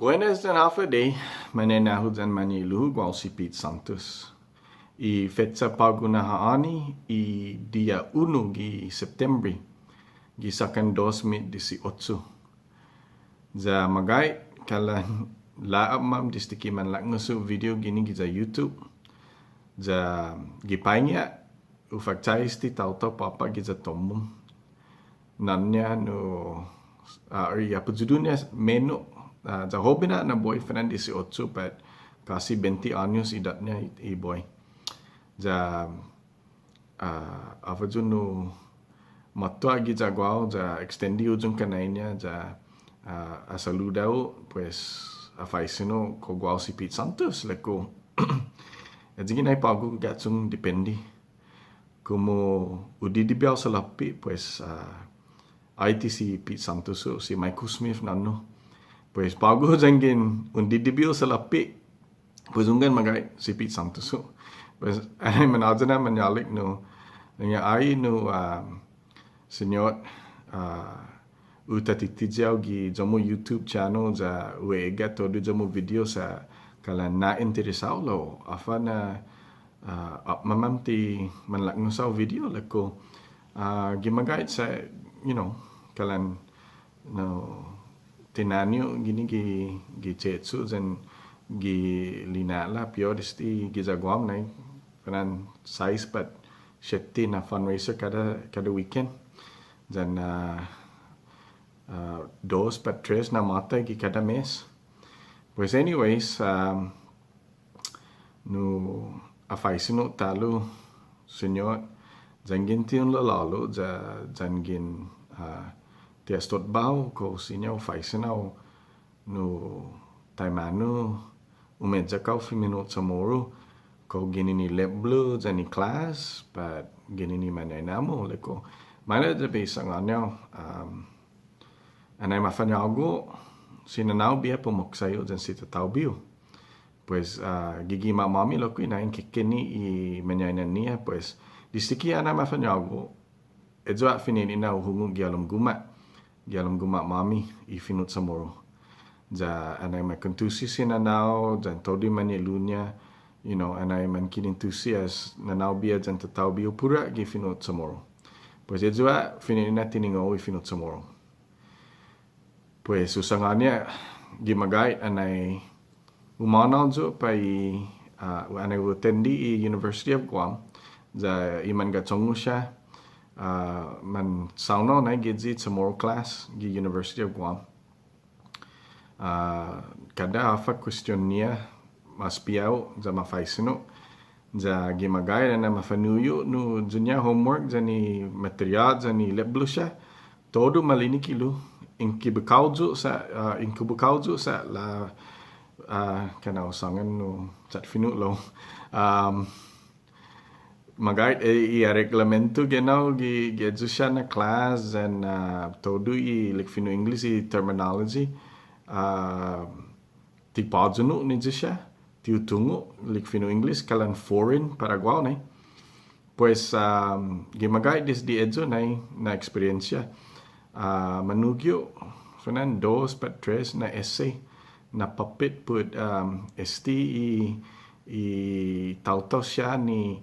Buenas dan Day, mananahu dan maniluhu guau si Pete Santos. I fetsa pagunahaani i dia 1 di September. Gisakan 2018. Za magai kalan laab mam distiki man lak ngusu video gini giza YouTube. Za gipainya ufak cais ti tau papa giza tomum. Nanya no apa judulnya menu za hobina na boyfriend 18 but kasih 20 años idatnya i boy. Za apa junu matua giza guau za extendi ujung kanainya za asaludau pues afaisino ko guau si Pete Santos leko. Jadi nai pagu gatsung dependi. Como udi dibiau salapi pues IT si Pete Santos si Michael Smith nano. Pues pagu jangin undi dibiau salapi pues unggan magai si Pete Santos. Pues anai manajana menyalik no nya ai no senyot uta titijau gi jamu YouTube channel za wega todo jamu video sa kala na interesau lo afana mamam ti manlak ngusau video lako gimagai sa kalan no tinanyo gini gi chetsu zen gi linala pio disti gizaguam nai kanan size but shetti na fundraiser kada weekend dan dos but tres na mata gi kada mes. Pues anyways no afaisino talo senyor jangin tiun lalo za jangin tiastot bau ko sinyo faisino no taimano umedza kau fimino samoro ko gini ni leblo jani class but gini ni manai namo leko mana de bisa nganyo anai mafanyago sinanau bia pomoksayo jan sita taubiu. Pues gigi mami lo kui nain kikini i menyainan nia pues distiki ana mafanyago edzwa finini na uhungu gialum guma mami i finut samoro ja anai makuntusi sinanau jan todi manilunya anai mankinintusi as nanau bia jan tataubiu pura gi finut samoro. Pues edzwa finini na tiningo i finut samoro. Pues usangannya gimagai anai umanal jo pai anai utendi i University of Guam za iman gatsongu siya man sauno nai gidzi tomorrow class gi University of Guam. Kada afa question niya mas piau za mafaisino za gimagai na mafanuyo no junya homework jani material jani leblo siya todo malini kilo inkubukaujo sa la kana usangan no chat finu lo magait i reglamento genau gi jusha na class and todo i like finu English i terminology ti pajunu ni jusha ti utungo like finu English kalan foreign paraguay ne pues gi magait dis di edzo na experiencia manugyo sunan 2 pat 3 na essay na papit put i tau siya ni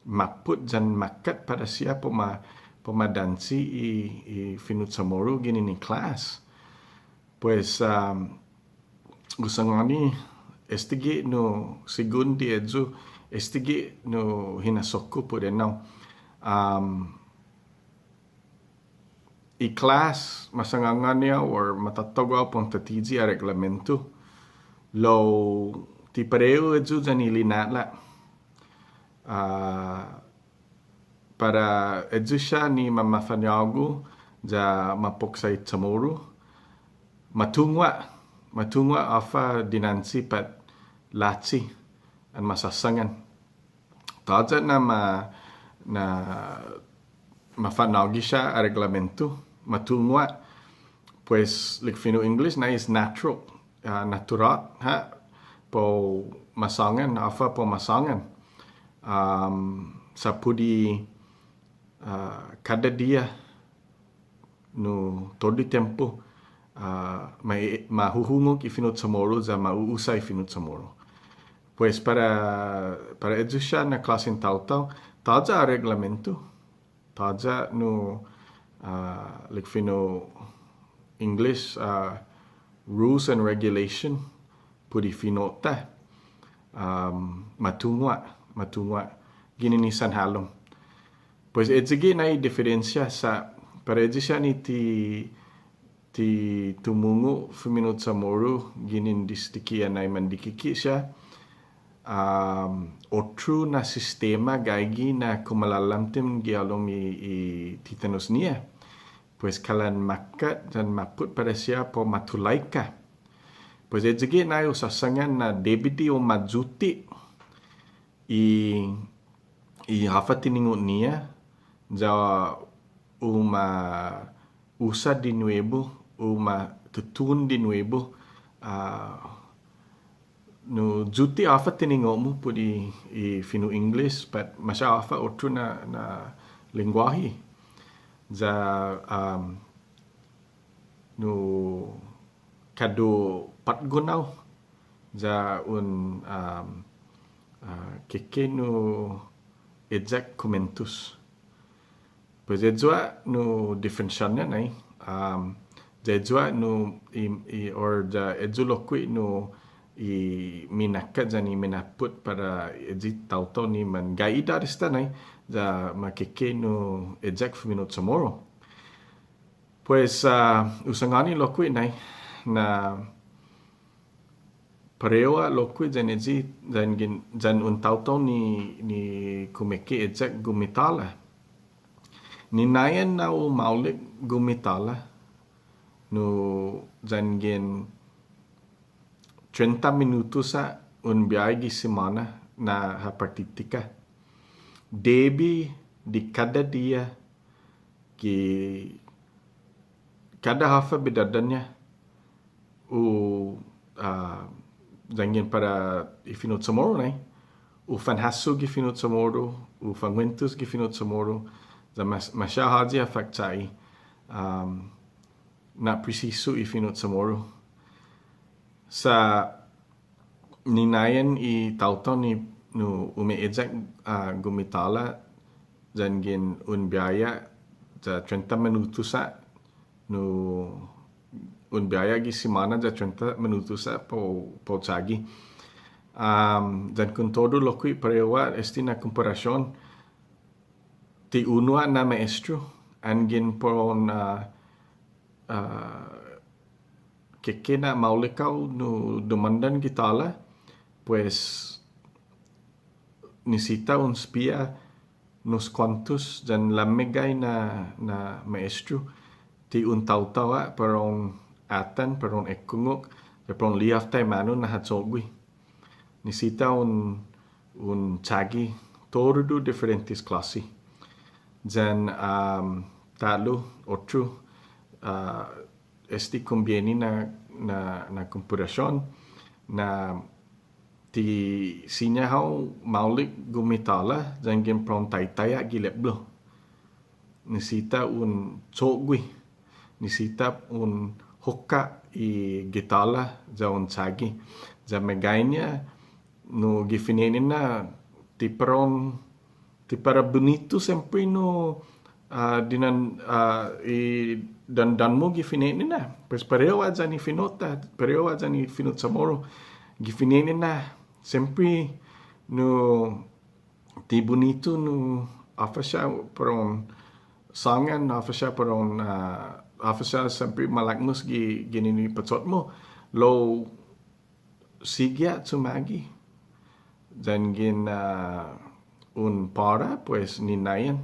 maput jan makat pada siya pemadansi i finut samoro gini ni class. Pues usangani STG no segundi edzo STG no hinasoko po denau i class masangangannya or matatogaw pong tatiji a reglamento lo ti pareo edzo jani linala para edzo siya ni mamafanyago ja mapoksay samoro matungwa afa dinansi pat latsi an masasangan taja na mafanagi siya a reglamento matungwa pues like fino English na is natural natural po masangan afa po masangan sa pudi kada dia no todo tempo mahuhungog ifinot sa moro za mauusay ifinot sa moro. Pues para edu siya na klaseng tao-tao, taja reglamento, taja no like fino English rules and regulation pudi finota matungwa gininisan halom. Pues edzigi na diferensya sa para edzi siya ni ti tumungo feminot sa moro ginin distikian ay mandikiki siya otru na sistema gaigi na kumalalamtim gialom i titanos niya. Pues kalan makat dan maput pada siya po matulay ka. Pues edzigi na yung sasangan na debiti o madzuti i hafa tiningot niya za usa de nuevo tutun de nuevo no juti hafa tiningot mo po i fino English but masya hafa otro na lingwahe za no kado patgunaw za keke no edzak komentus. Pues edzwa no diferensya na edzwa no or the edzulokwi no i minakat za ni minaput para edzi tauto ni man gaida resta nai za makeke no edzak minut samoro. Pues usangani lokwi nai na parewa lokwi zan edzi zan un tauto ni kumeke edzak gumitala. Ninayan na maulik gumitala no zangin 30 minutos sa un biyahe semana na partitika. Debi di kada dia kada hafa bedadannya zangin para ifinot samoro nai fanhasu gifinot samoro fangwentus gifinot samoro za masya haji afaktai na preciso ifinot samoro sa ninayan i tauto ni no umeedzak gumitala zangin un biaya za 30 minutos sa no un biaya gi semana za 30 minutos sa po tsagi dan con todo lo que parewa esti na comparación ti unua na maestro angin por keke na maulikaw no demandan gitala pues necesita un spia nos cuantos dan lamegay na maestro ti un tautawa parong atan parong ekungok parong liaf tay mano na hatsogwi necesita un tsagi todo diferentes klase dan talo otro esti conviene na comparación na ti sinyahaw maulik gumitala zangin prong taytaya gileblo necesita un tsogwi necesita un hokka i gitala za un tsagi za megainya no gifinenin na ti para bonito sempre no dan mo gifinenin na pues pareho adza ni finota pareho adza ni finot samoro gifinenin na sempre no ti bonito no afa siya parang sangan afa siya parang afa siya sempre malaknos ginini patsot mo lo sigya tsumagi dan gin un para pues ninayan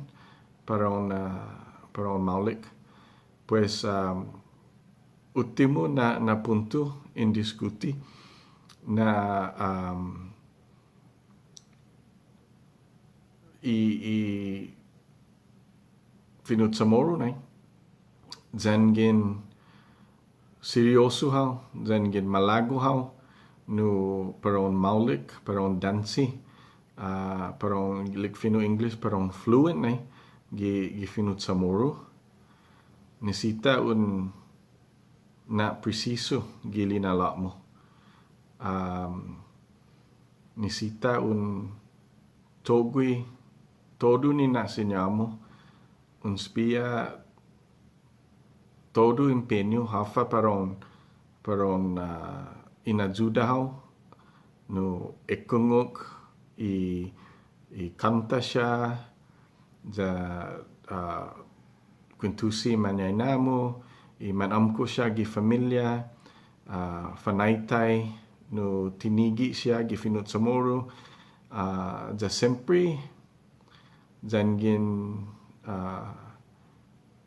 para un maulik pues último na punto in discuti na finut samoro nai zangin seryoso haw zangin malago haw no para un maulik para un dansi parang like fino English parang fluent nai gi finut samoro necesita un na presiso gili na la mo. Nisita un togui todo ni na sinyamo un spia todo empeño hafa paron inajuda hao no ekungok i kanta siya ja kuntusi manyaynamo i manamko siya gi familia fanaytay no tinigi siya gi finut samoro ja sempre jangin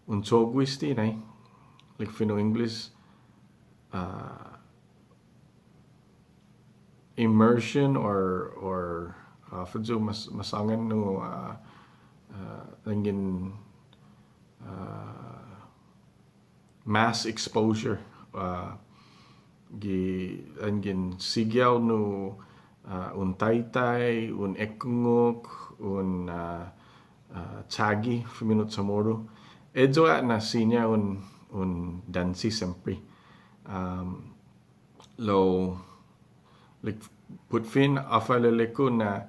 unsogwis ti nay like fino English immersion or fudjo masangan no jangin mass exposure jangin sigyaw no un taytay un ekungok un chagi minut samoro edjo na sinya un dansi sempre lo like put fin afa leleko na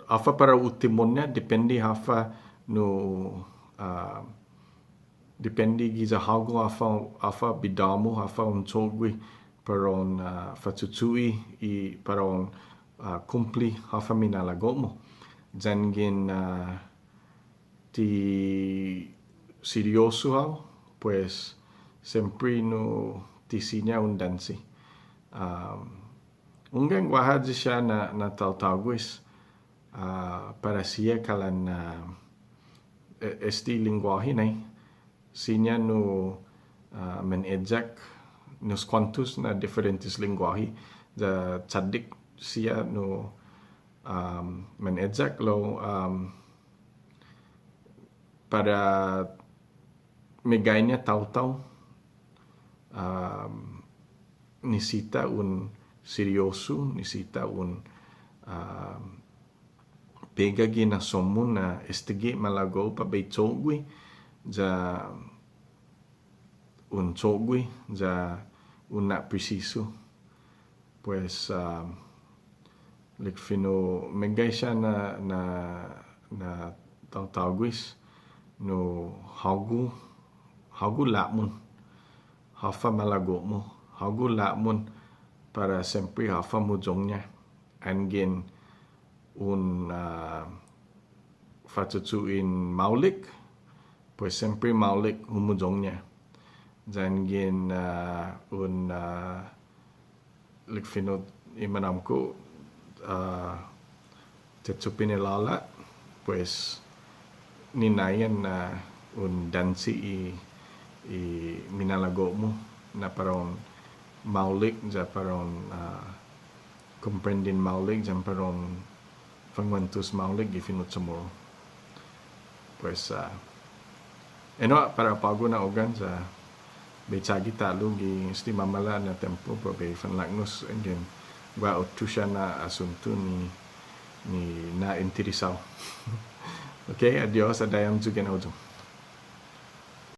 afa para utimonnya depende hafa no depende giza hago afa bidamo hafa unsogwi paron fatutui i paron kumpli hafa minalagomo jangin ti serioso hao pues sempre no tisinya un dansi unggang wahad siya na tautawis para siya kalan esti lingwahe nay sinya no manejak nos quantos na diferentes lingwahe da tsadik siya no manejak lo para megaynya taw-taw nisita un seryoso nisita un pegagi na somun na estigi malago pa bay tsogwi ja un tsogwi ja un na preciso pues like fino megay siya na taw-tawgwis no hagu lamon hafa malago mo hagu lamon para sempre hafa mujong niya angin un fatutuin maulik pues sempre maulik humujong niya jangin un like fino imanam ko tetsupin ilala pues ninayan na un dansi i minalago mo na parang maulik ja parang comprendin maulik ja parang fangwantus maulik gifinut samoro pues para pago na ogan sa betsagi talo gi sti mamala na tempo pa be fanlagnos again wa otu siya na asunto ni na interesaw. Okay, adios, adayam juga na